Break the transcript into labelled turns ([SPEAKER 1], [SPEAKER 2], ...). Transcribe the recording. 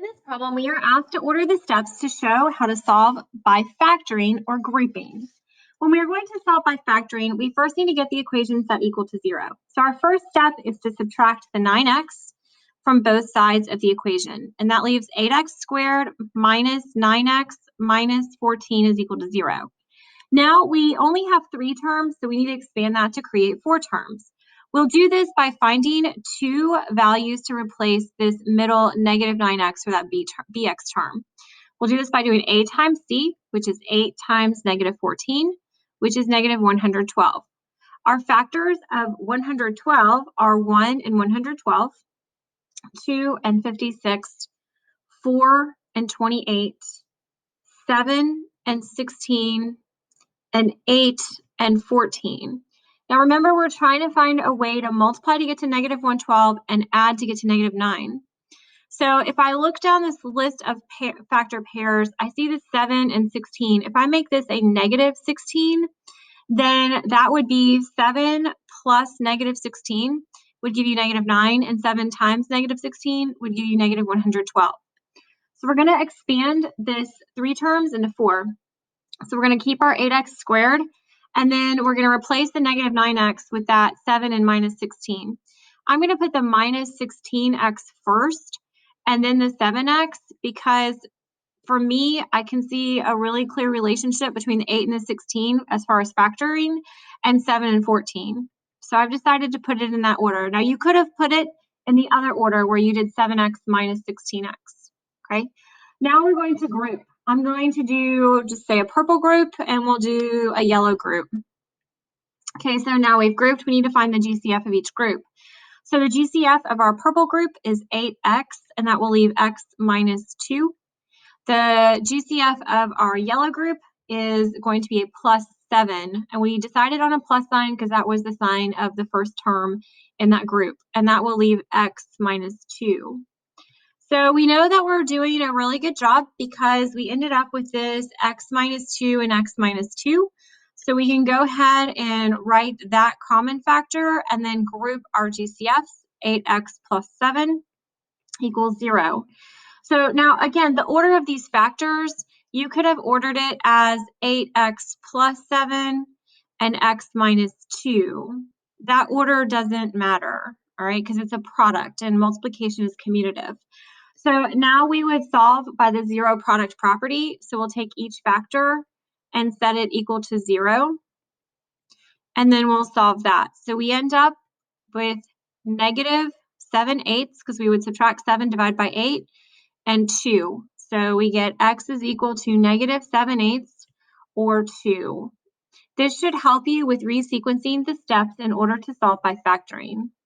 [SPEAKER 1] In this problem, we are asked to order the steps to show how to solve by factoring or grouping. When we are going to solve by factoring, we first need to get the equation set equal to 0. So our first step is to subtract the 9x from both sides of the equation. And that leaves 8x squared minus 9x minus 14 is equal to 0. Now we only have 3 terms, so we need to expand that to create 4 terms. We'll do this by finding 2 values to replace this middle negative 9x for that bx term. We'll do this by doing a times c, which is 8 times negative 14, which is negative 112. Our factors of 112 are 1 and 112, 2 and 56, 4 and 28, 7 and 16, and 8 and 14. Now remember, we're trying to find a way to multiply to get to negative 112 and add to get to negative 9. So if I look down this list of factor pairs, I see the 7 and 16. If I make this a negative 16, then that would be 7 plus negative 16 would give you negative 9, and 7 times negative 16 would give you negative 112. So we're going to expand this 3 terms into 4. So we're going to keep our 8x squared, and then we're going to replace the negative 9x with that 7 and minus 16. I'm going to put the minus 16x first, and then the 7x, because for me, I can see a really clear relationship between the 8 and the 16 as far as factoring, and 7 and 14. So I've decided to put it in that order. Now you could have put it in the other order where you did 7x minus 16x, okay? Now we're going to group. I'm going to do just say a purple group, and we'll do a yellow group. Okay, so now we've grouped, we need to find the GCF of each group. So the GCF of our purple group is 8x, and that will leave x minus 2. The GCF of our yellow group is going to be a plus 7, and we decided on a plus sign because that was the sign of the first term in that group, and that will leave x minus 2. So we know that we're doing a really good job because we ended up with this x minus 2 and x minus 2. So we can go ahead and write that common factor and then group our GCFs. 8x plus 7 equals 0. So now again, the order of these factors, you could have ordered it as 8x plus 7 and x minus 2. That order doesn't matter, all right, because it's a product and multiplication is commutative. So now we would solve by the zero product property. So we'll take each factor and set it equal to 0. And then we'll solve that. So we end up with negative 7/8 because we would subtract 7 divided by 8 and 2. So we get x is equal to negative 7/8 or 2. This should help you with resequencing the steps in order to solve by factoring.